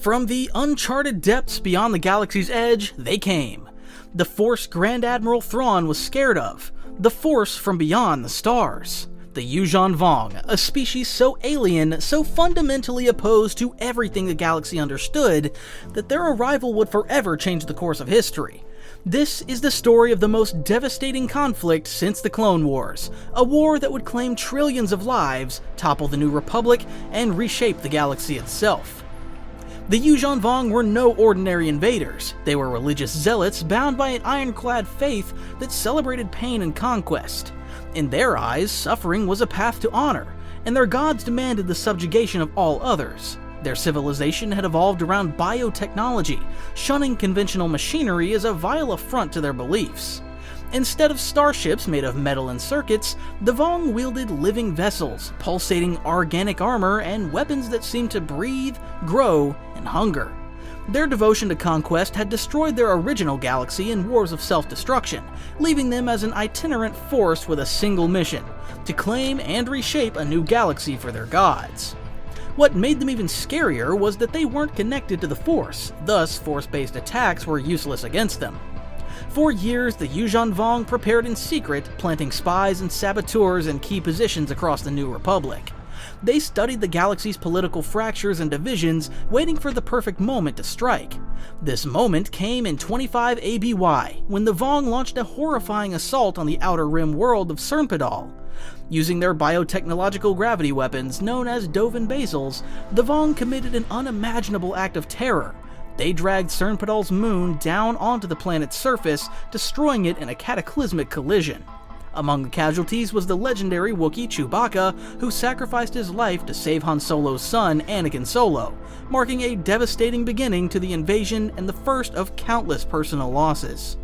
From the uncharted depths beyond the galaxy's edge, they came. The Force Grand Admiral Thrawn was scared of. The Force from beyond the stars. The Yuuzhan Vong, a species so alien, so fundamentally opposed to everything the galaxy understood, that their arrival would forever change the course of history. This is the story of the most devastating conflict since the Clone Wars, a war that would claim trillions of lives, topple the New Republic, and reshape the galaxy itself. The Yuuzhan Vong were no ordinary invaders. They were religious zealots bound by an ironclad faith that celebrated pain and conquest. In their eyes, suffering was a path to honor, and their gods demanded the subjugation of all others. Their civilization had evolved around biotechnology, shunning conventional machinery as a vile affront to their beliefs. Instead of starships made of metal and circuits, the Vong wielded living vessels, pulsating organic armor, and weapons that seemed to breathe, grow, and hunger. Their devotion to conquest had destroyed their original galaxy in wars of self-destruction, leaving them as an itinerant force with a single mission: to claim and reshape a new galaxy for their gods. What made them even scarier was that they weren't connected to the Force, thus Force-based attacks were useless against them. For years, the Yuuzhan Vong prepared in secret, planting spies and saboteurs in key positions across the New Republic. They studied the galaxy's political fractures and divisions, waiting for the perfect moment to strike. This moment came in 25 ABY, when the Vong launched a horrifying assault on the Outer Rim world of Cernpedal. Using their biotechnological gravity weapons, known as Dovin Basils, the Vong committed an unimaginable act of terror. They dragged Cernpedal's moon down onto the planet's surface, destroying it in a cataclysmic collision. Among the casualties was the legendary Wookiee Chewbacca, who sacrificed his life to save Han Solo's son, Anakin Solo, marking a devastating beginning to the invasion and the first of countless personal losses.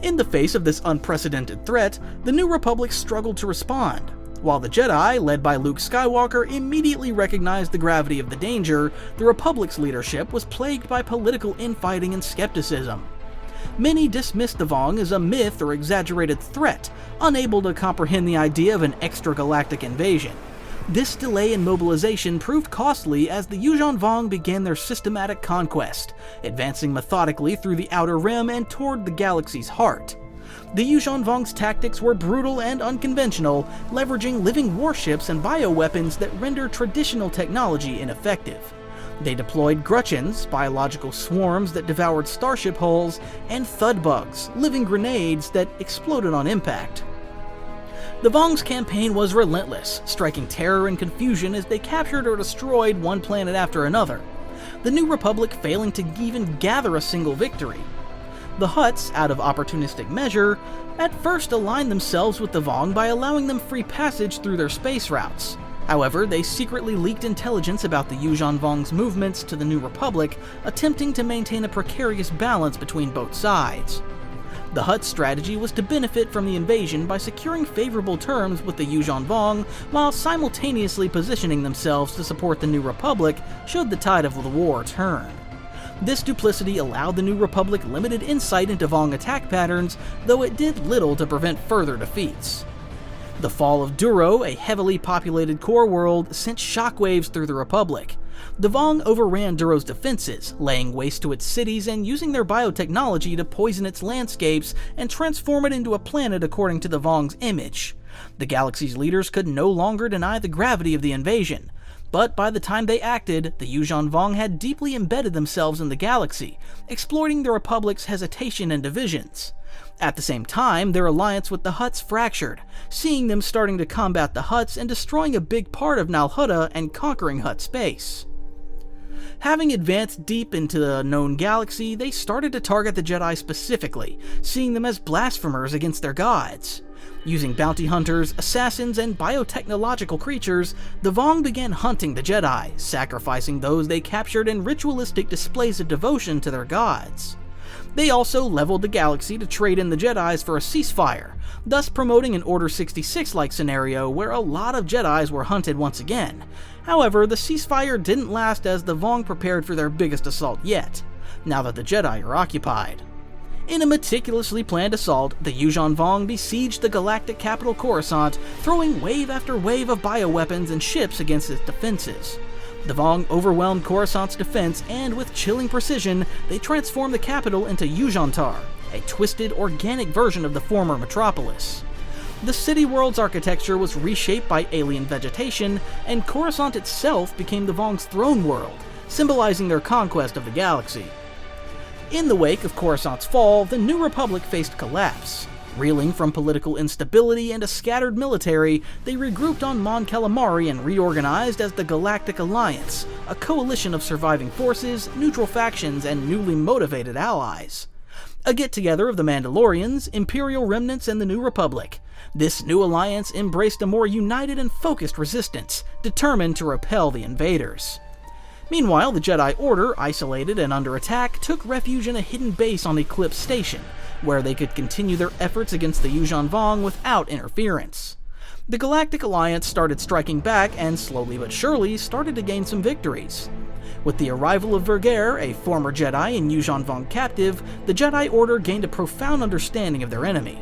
In the face of this unprecedented threat, the New Republic struggled to respond. While the Jedi, led by Luke Skywalker, immediately recognized the gravity of the danger, the Republic's leadership was plagued by political infighting and skepticism. Many dismissed the Vong as a myth or exaggerated threat, unable to comprehend the idea of an extragalactic invasion. This delay in mobilization proved costly as the Yuuzhan Vong began their systematic conquest, advancing methodically through the Outer Rim and toward the galaxy's heart. The Yuuzhan Vong's tactics were brutal and unconventional, leveraging living warships and bioweapons that render traditional technology ineffective. They deployed Grutchins, biological swarms that devoured starship hulls, and thud bugs, living grenades that exploded on impact. The Vong's campaign was relentless, striking terror and confusion as they captured or destroyed one planet after another, the New Republic failing to even gather a single victory. The Hutts, out of opportunistic measure, at first aligned themselves with the Vong by allowing them free passage through their space routes. However, they secretly leaked intelligence about the Yuuzhan Vong's movements to the New Republic, attempting to maintain a precarious balance between both sides. The Hutt strategy was to benefit from the invasion by securing favorable terms with the Yuuzhan Vong, while simultaneously positioning themselves to support the New Republic should the tide of the war turn. This duplicity allowed the New Republic limited insight into Vong attack patterns, though it did little to prevent further defeats. The fall of Duro, a heavily populated core world, sent shockwaves through the Republic. The Vong overran Duro's defenses, laying waste to its cities and using their biotechnology to poison its landscapes and transform it into a planet according to the Vong's image. The galaxy's leaders could no longer deny the gravity of the invasion, but by the time they acted, the Yuuzhan Vong had deeply embedded themselves in the galaxy, exploiting the Republic's hesitation and divisions. At the same time, their alliance with the Hutts fractured, seeing them starting to combat the Hutts and destroying a big part of Nal Hutta and conquering Hutt space. Having advanced deep into the known galaxy, they started to target the Jedi specifically, seeing them as blasphemers against their gods. Using bounty hunters, assassins, and biotechnological creatures, the Vong began hunting the Jedi, sacrificing those they captured in ritualistic displays of devotion to their gods. They also leveled the galaxy to trade in the Jedis for a ceasefire, thus promoting an Order 66-like scenario where a lot of Jedis were hunted once again. However, the ceasefire didn't last as the Vong prepared for their biggest assault yet, now that the Jedi are occupied. In a meticulously planned assault, the Yuuzhan Vong besieged the galactic capital Coruscant, throwing wave after wave of bioweapons and ships against its defenses. The Vong overwhelmed Coruscant's defense, and with chilling precision, they transformed the capital into Yuuzhan, a twisted, organic version of the former metropolis. The city-world's architecture was reshaped by alien vegetation, and Coruscant itself became the Vong's throne world, symbolizing their conquest of the galaxy. In the wake of Coruscant's fall, the New Republic faced collapse. Reeling from political instability and a scattered military, they regrouped on Mon Calamari and reorganized as the Galactic Alliance, a coalition of surviving forces, neutral factions, and newly motivated allies. A get-together of the Mandalorians, Imperial remnants, and the New Republic. This new alliance embraced a more united and focused resistance, determined to repel the invaders. Meanwhile, the Jedi Order, isolated and under attack, took refuge in a hidden base on Eclipse Station, where they could continue their efforts against the Yuuzhan Vong without interference. The Galactic Alliance started striking back and, slowly but surely, started to gain some victories. With the arrival of Vergere, a former Jedi and Yuuzhan Vong captive, the Jedi Order gained a profound understanding of their enemy.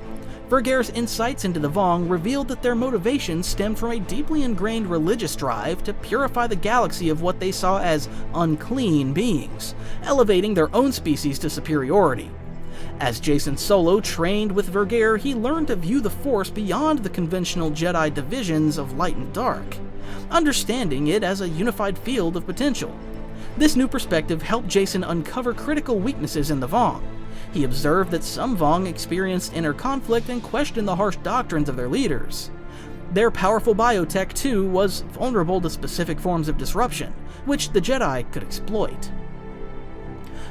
Vergere's insights into the Vong revealed that their motivations stemmed from a deeply ingrained religious drive to purify the galaxy of what they saw as unclean beings, elevating their own species to superiority. As Jacen Solo trained with Vergere, he learned to view the Force beyond the conventional Jedi divisions of light and dark, understanding it as a unified field of potential. This new perspective helped Jacen uncover critical weaknesses in the Vong. He observed that some Vong experienced inner conflict and questioned the harsh doctrines of their leaders. Their powerful biotech, too, was vulnerable to specific forms of disruption, which the Jedi could exploit.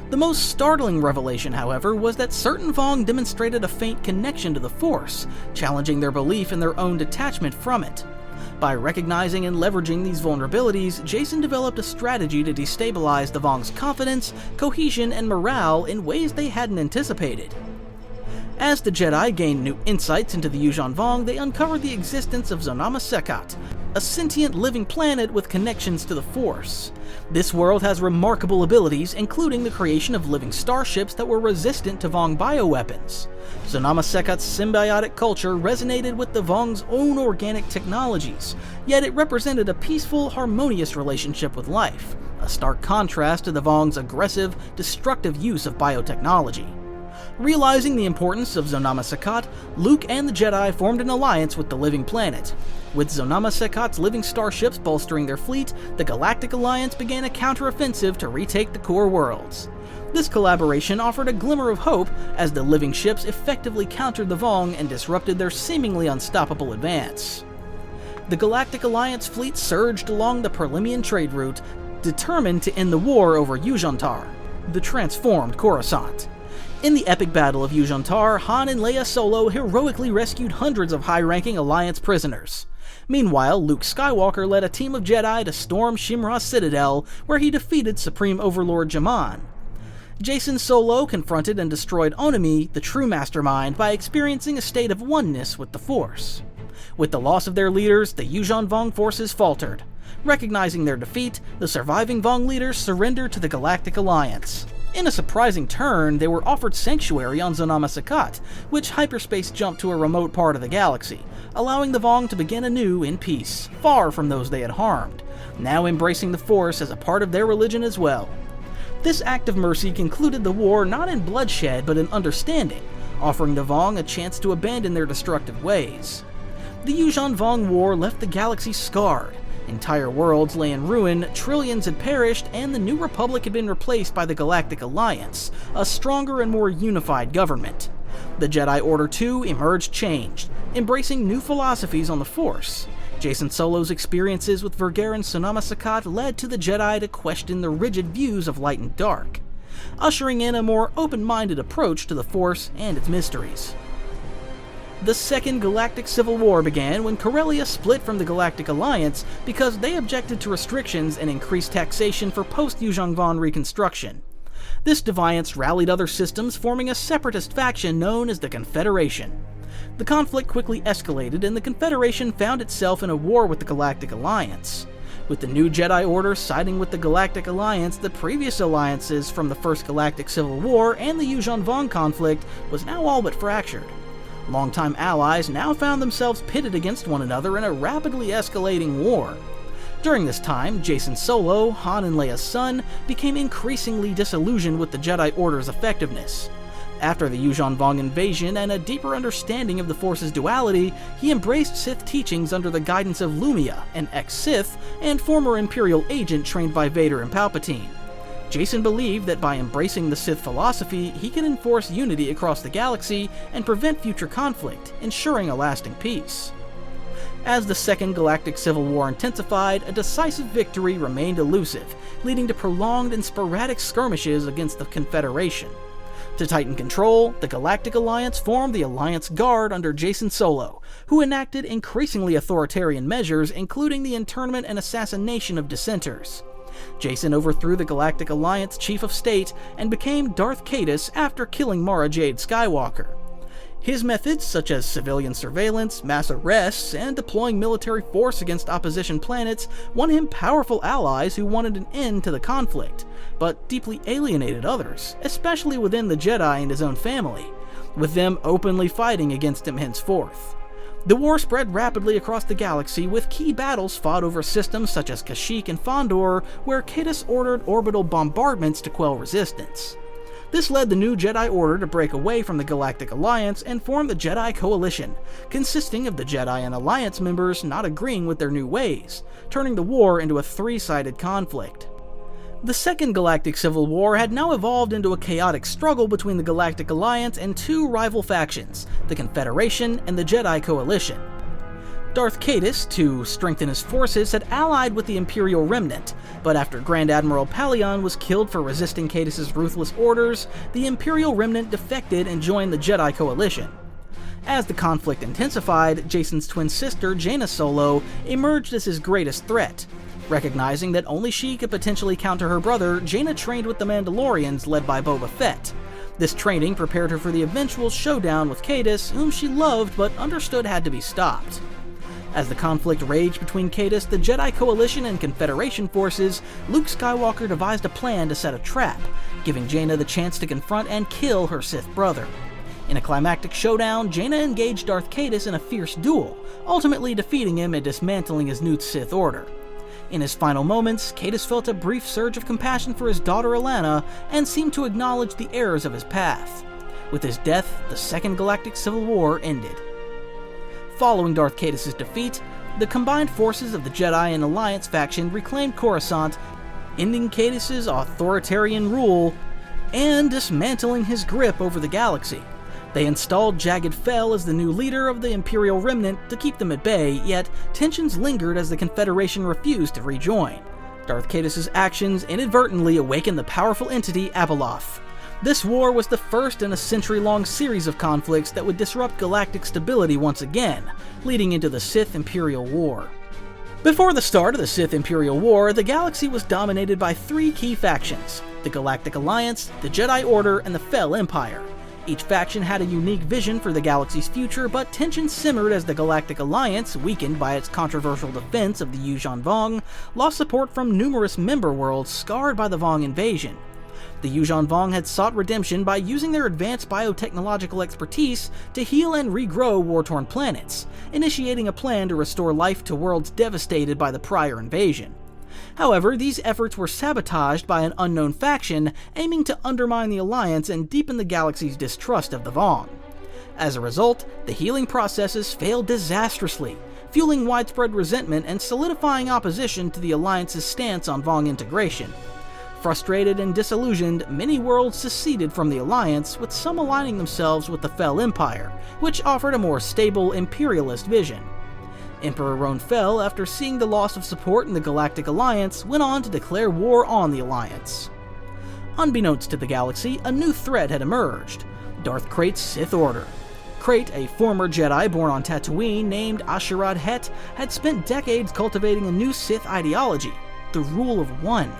The most startling revelation, however, was that certain Vong demonstrated a faint connection to the Force, challenging their belief in their own detachment from it. By recognizing and leveraging these vulnerabilities, Jacen developed a strategy to destabilize the Vong's confidence, cohesion, and morale in ways they hadn't anticipated. As the Jedi gained new insights into the Yuuzhan Vong, they uncovered the existence of Zonama Sekat, a sentient living planet with connections to the Force. This world has remarkable abilities, including the creation of living starships that were resistant to Vong bioweapons. Zonama Sekat's symbiotic culture resonated with the Vong's own organic technologies, yet it represented a peaceful, harmonious relationship with life, a stark contrast to the Vong's aggressive, destructive use of biotechnology. Realizing the importance of Zonama Sekat, Luke and the Jedi formed an alliance with the living planet. With Zonama Sekat's living starships bolstering their fleet, the Galactic Alliance began a counteroffensive to retake the core worlds. This collaboration offered a glimmer of hope as the living ships effectively countered the Vong and disrupted their seemingly unstoppable advance. The Galactic Alliance fleet surged along the Perlemian trade route, determined to end the war over Yuuzhan, the transformed Coruscant. In the epic battle of Yuuzhan, Han and Leia Solo heroically rescued hundreds of high-ranking Alliance prisoners. Meanwhile, Luke Skywalker led a team of Jedi to storm Shimra's Citadel, where he defeated Supreme Overlord Jaman. Jacen Solo confronted and destroyed Onami, the true mastermind, by experiencing a state of oneness with the Force. With the loss of their leaders, the Yuuzhan Vong forces faltered. Recognizing their defeat, the surviving Vong leaders surrendered to the Galactic Alliance. In a surprising turn, they were offered sanctuary on Zonama Sekat, which hyperspace jumped to a remote part of the galaxy, allowing the Vong to begin anew in peace, far from those they had harmed, now embracing the Force as a part of their religion as well. This act of mercy concluded the war not in bloodshed but in understanding, offering the Vong a chance to abandon their destructive ways. The Yuuzhan Vong War left the galaxy scarred. Entire worlds lay in ruin, trillions had perished, and the New Republic had been replaced by the Galactic Alliance, a stronger and more unified government. The Jedi Order too emerged changed, embracing new philosophies on the Force. Jacen Solo's experiences with Vergere and Zonama Sekat led to the Jedi to question the rigid views of light and dark, ushering in a more open-minded approach to the Force and its mysteries. The Second Galactic Civil War began when Corellia split from the Galactic Alliance because they objected to restrictions and increased taxation for post-Yuuzhan Vong reconstruction. This defiance rallied other systems, forming a separatist faction known as the Confederation. The conflict quickly escalated, and the Confederation found itself in a war with the Galactic Alliance. With the new Jedi Order siding with the Galactic Alliance, the previous alliances from the First Galactic Civil War and the Yuuzhan Vong conflict was now all but fractured. Longtime allies now found themselves pitted against one another in a rapidly escalating war. During this time, Jacen Solo, Han and Leia's son, became increasingly disillusioned with the Jedi Order's effectiveness. After the Yuuzhan Vong invasion and a deeper understanding of the Force's duality, he embraced Sith teachings under the guidance of Lumia, an ex-Sith and former Imperial agent trained by Vader and Palpatine. Jacen believed that by embracing the Sith philosophy, he could enforce unity across the galaxy and prevent future conflict, ensuring a lasting peace. As the Second Galactic Civil War intensified, a decisive victory remained elusive, leading to prolonged and sporadic skirmishes against the Confederation. To tighten control, the Galactic Alliance formed the Alliance Guard under Jacen Solo, who enacted increasingly authoritarian measures including the internment and assassination of dissenters. Jacen overthrew the Galactic Alliance Chief of State and became Darth Caedus after killing Mara Cade Skywalker. His methods, such as civilian surveillance, mass arrests, and deploying military force against opposition planets, won him powerful allies who wanted an end to the conflict, but deeply alienated others, especially within the Jedi and his own family, with them openly fighting against him henceforth. The war spread rapidly across the galaxy, with key battles fought over systems such as Kashyyyk and Fondor, where Caedus ordered orbital bombardments to quell resistance. This led the new Jedi Order to break away from the Galactic Alliance and form the Jedi Coalition, consisting of the Jedi and Alliance members not agreeing with their new ways, turning the war into a three-sided conflict. The Second Galactic Civil War had now evolved into a chaotic struggle between the Galactic Alliance and two rival factions, the Confederation and the Jedi Coalition. Darth Caedus, to strengthen his forces, had allied with the Imperial Remnant, but after Grand Admiral Palaeon was killed for resisting Caedus' ruthless orders, the Imperial Remnant defected and joined the Jedi Coalition. As the conflict intensified, Jacen's twin sister, Jaina Solo, emerged as his greatest threat. Recognizing that only she could potentially counter her brother, Jaina trained with the Mandalorians led by Boba Fett. This training prepared her for the eventual showdown with Caedus, whom she loved but understood had to be stopped. As the conflict raged between Caedus, the Jedi Coalition, and Confederation forces, Luke Skywalker devised a plan to set a trap, giving Jaina the chance to confront and kill her Sith brother. In a climactic showdown, Jaina engaged Darth Caedus in a fierce duel, ultimately defeating him and dismantling his new Sith Order. In his final moments, Caedus felt a brief surge of compassion for his daughter Alana and seemed to acknowledge the errors of his path. With his death, the Second Galactic Civil War ended. Following Darth Caedus' defeat, the combined forces of the Jedi and Alliance faction reclaimed Coruscant, ending Caedus' authoritarian rule and dismantling his grip over the galaxy. They installed Jagged Fel as the new leader of the Imperial Remnant to keep them at bay, yet tensions lingered as the Confederation refused to rejoin. Darth Caedus' actions inadvertently awakened the powerful entity Abeloth. This war was the first in a century-long series of conflicts that would disrupt galactic stability once again, leading into the Sith-Imperial War. Before the start of the Sith-Imperial War, the galaxy was dominated by three key factions: the Galactic Alliance, the Jedi Order, and the Fel Empire. Each faction had a unique vision for the galaxy's future, but tensions simmered as the Galactic Alliance, weakened by its controversial defense of the Yuuzhan Vong, lost support from numerous member worlds scarred by the Vong invasion. The Yuuzhan Vong had sought redemption by using their advanced biotechnological expertise to heal and regrow war-torn planets, initiating a plan to restore life to worlds devastated by the prior invasion. However, these efforts were sabotaged by an unknown faction aiming to undermine the Alliance and deepen the galaxy's distrust of the Vong. As a result, the healing processes failed disastrously, fueling widespread resentment and solidifying opposition to the Alliance's stance on Vong integration. Frustrated and disillusioned, many worlds seceded from the Alliance, with some aligning themselves with the Fel Empire, which offered a more stable, imperialist vision. Emperor Roan Fel, after seeing the loss of support in the Galactic Alliance, went on to declare war on the Alliance. Unbeknownst to the galaxy, a new threat had emerged: Darth Krayt's Sith Order. Krayt, a former Jedi born on Tatooine named Asherad Het, had spent decades cultivating a new Sith ideology, the Rule of One,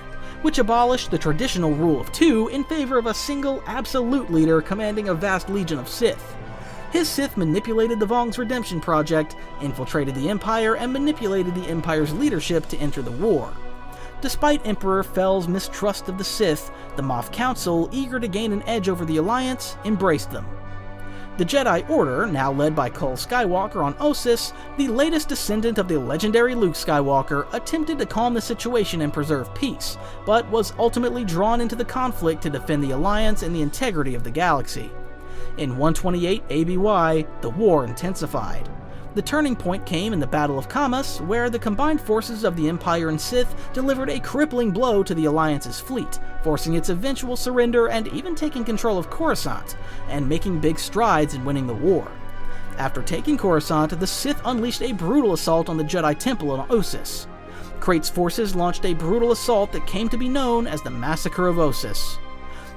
which abolished the traditional Rule of Two in favor of a single, absolute leader commanding a vast legion of Sith. His Sith manipulated the Vong's redemption project, infiltrated the Empire, and manipulated the Empire's leadership to enter the war. Despite Emperor Fel's mistrust of the Sith, the Moff Council, eager to gain an edge over the Alliance, embraced them. The Jedi Order, now led by Cade Skywalker on Ossus, the latest descendant of the legendary Luke Skywalker, attempted to calm the situation and preserve peace, but was ultimately drawn into the conflict to defend the Alliance and the integrity of the galaxy. In 128 ABY, the war intensified. The turning point came in the Battle of Camus, where the combined forces of the Empire and Sith delivered a crippling blow to the Alliance's fleet, forcing its eventual surrender and even taking control of Coruscant, and making big strides in winning the war. After taking Coruscant, the Sith unleashed a brutal assault on the Jedi Temple on Ossus. Cade's forces launched a brutal assault that came to be known as the Massacre of Ossus.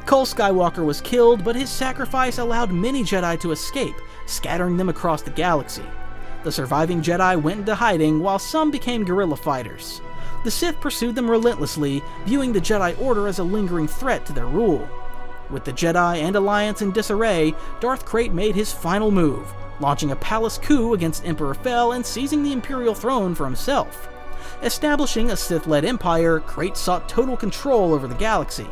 Cade Skywalker was killed, but his sacrifice allowed many Jedi to escape, scattering them across the galaxy. The surviving Jedi went into hiding, while some became guerrilla fighters. The Sith pursued them relentlessly, viewing the Jedi Order as a lingering threat to their rule. With the Jedi and Alliance in disarray, Darth Caedus made his final move, launching a palace coup against Emperor Fel and seizing the Imperial throne for himself. Establishing a Sith-led empire, Caedus sought total control over the galaxy.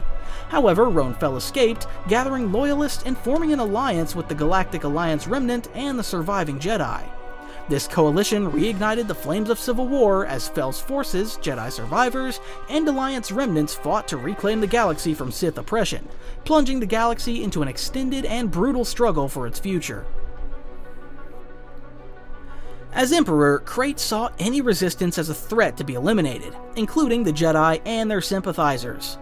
However, Roan Fel escaped, gathering loyalists and forming an alliance with the Galactic Alliance remnant and the surviving Jedi. This coalition reignited the flames of civil war as Fel's forces, Jedi survivors, and Alliance remnants fought to reclaim the galaxy from Sith oppression, plunging the galaxy into an extended and brutal struggle for its future. As Emperor, Caedus saw any resistance as a threat to be eliminated, including the Jedi and their sympathizers.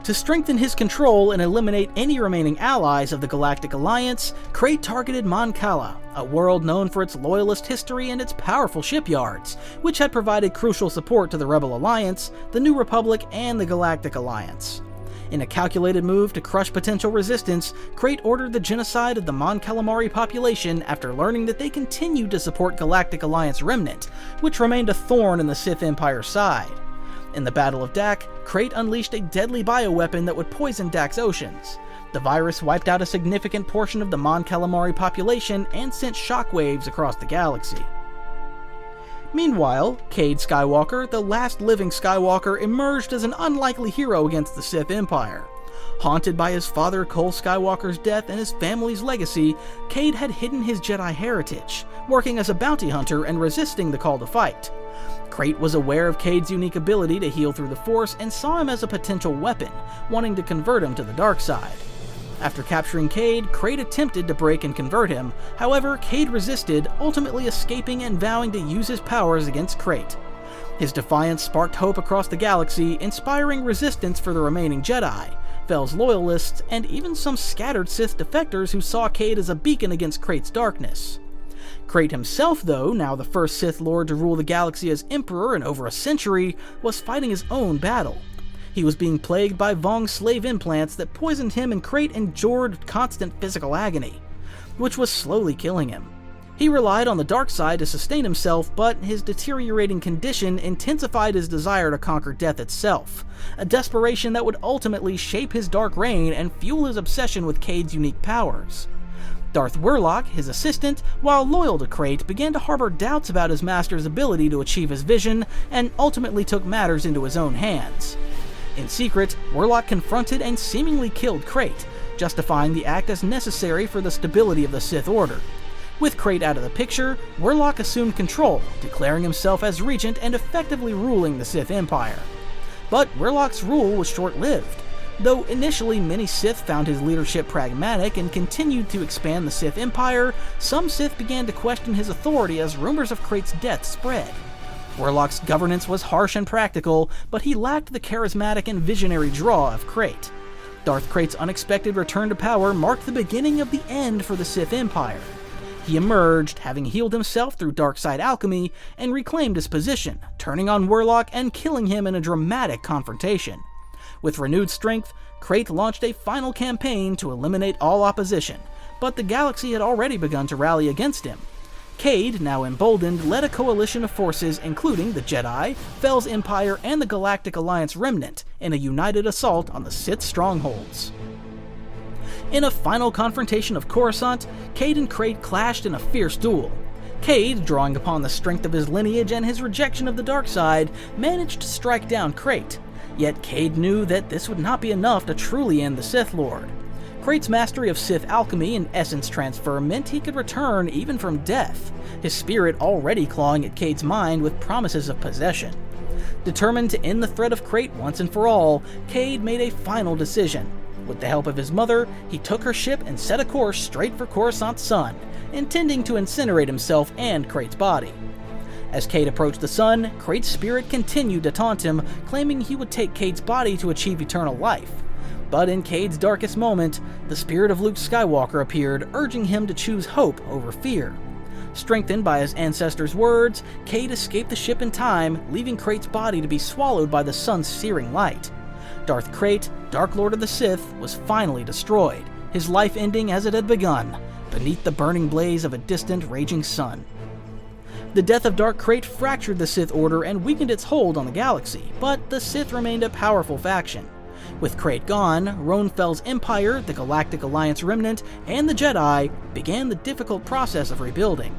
To strengthen his control and eliminate any remaining allies of the Galactic Alliance, Caedus targeted Mon Cala, a world known for its loyalist history and its powerful shipyards, which had provided crucial support to the Rebel Alliance, the New Republic, and the Galactic Alliance. In a calculated move to crush potential resistance, Caedus ordered the genocide of the Mon Calamari population after learning that they continued to support Galactic Alliance remnant, which remained a thorn in the Sith Empire's side. In the Battle of Dak, Caedus unleashed a deadly bioweapon that would poison Dak's oceans. The virus wiped out a significant portion of the Mon Calamari population and sent shockwaves across the galaxy. Meanwhile, Cade Skywalker, the last living Skywalker, emerged as an unlikely hero against the Sith Empire. Haunted by his father Cade Skywalker's death and his family's legacy, Cade had hidden his Jedi heritage, working as a bounty hunter and resisting the call to fight. Caedus was aware of Cade's unique ability to heal through the Force and saw him as a potential weapon, wanting to convert him to the dark side. After capturing Cade, Caedus attempted to break and convert him, however Cade resisted, ultimately escaping and vowing to use his powers against Caedus. His defiance sparked hope across the galaxy, inspiring resistance for the remaining Jedi, Fel's loyalists, and even some scattered Sith defectors who saw Cade as a beacon against Caedus' darkness. Caedus himself, though, now the first Sith Lord to rule the galaxy as Emperor in over a century, was fighting his own battle. He was being plagued by Vong's slave implants that poisoned him, and Caedus endured constant physical agony, which was slowly killing him. He relied on the dark side to sustain himself, but his deteriorating condition intensified his desire to conquer death itself, a desperation that would ultimately shape his dark reign and fuel his obsession with Cade's unique powers. Darth Warlock, his assistant, while loyal to Caedus, began to harbor doubts about his master's ability to achieve his vision, and ultimately took matters into his own hands. In secret, Warlock confronted and seemingly killed Caedus, justifying the act as necessary for the stability of the Sith Order. With Caedus out of the picture, Warlock assumed control, declaring himself as regent and effectively ruling the Sith Empire. But Warlock's rule was short-lived. Though initially many Sith found his leadership pragmatic and continued to expand the Sith Empire, some Sith began to question his authority as rumors of Caedus' death spread. Warlock's governance was harsh and practical, but he lacked the charismatic and visionary draw of Caedus. Darth Caedus' unexpected return to power marked the beginning of the end for the Sith Empire. He emerged, having healed himself through dark side alchemy, and reclaimed his position, turning on Warlock and killing him in a dramatic confrontation. With renewed strength, Caedus launched a final campaign to eliminate all opposition, but the galaxy had already begun to rally against him. Cade, now emboldened, led a coalition of forces including the Jedi, Fel's Empire, and the Galactic Alliance remnant in a united assault on the Sith strongholds. In a final confrontation of Coruscant, Cade and Caedus clashed in a fierce duel. Cade, drawing upon the strength of his lineage and his rejection of the dark side, managed to strike down Caedus. Yet Cade knew that this would not be enough to truly end the Sith Lord. Cade's mastery of Sith alchemy and essence transfer meant he could return even from death, his spirit already clawing at Cade's mind with promises of possession. Determined to end the threat of Cade once and for all, Cade made a final decision. With the help of his mother, he took her ship and set a course straight for Coruscant's sun, intending to incinerate himself and Cade's body. As Cade approached the sun, Cade's spirit continued to taunt him, claiming he would take Cade's body to achieve eternal life. But in Cade's darkest moment, the spirit of Luke Skywalker appeared, urging him to choose hope over fear. Strengthened by his ancestors' words, Cade escaped the ship in time, leaving Cade's body to be swallowed by the sun's searing light. Darth Caedus, Dark Lord of the Sith, was finally destroyed, his life ending as it had begun, beneath the burning blaze of a distant, raging sun. The death of Darth Caedus fractured the Sith Order and weakened its hold on the galaxy, but the Sith remained a powerful faction. With Cade gone, Ronfel's Empire, the Galactic Alliance Remnant, and the Jedi began the difficult process of rebuilding.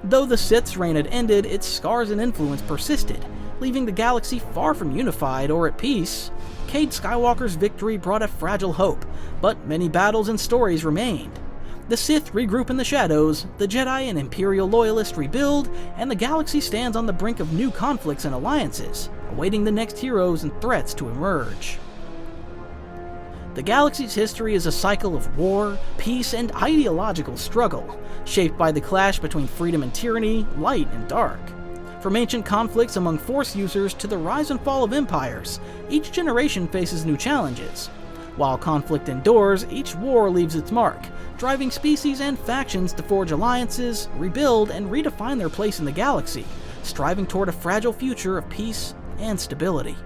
Though the Sith's reign had ended, its scars and influence persisted, leaving the galaxy far from unified or at peace. Cade Skywalker's victory brought a fragile hope, but many battles and stories remained. The Sith regroup in the shadows, the Jedi and Imperial loyalists rebuild, and the galaxy stands on the brink of new conflicts and alliances, awaiting the next heroes and threats to emerge. The galaxy's history is a cycle of war, peace, and ideological struggle, shaped by the clash between freedom and tyranny, light and dark. From ancient conflicts among Force users to the rise and fall of empires, each generation faces new challenges. While conflict endures, each war leaves its mark, driving species and factions to forge alliances, rebuild, and redefine their place in the galaxy, striving toward a fragile future of peace and stability.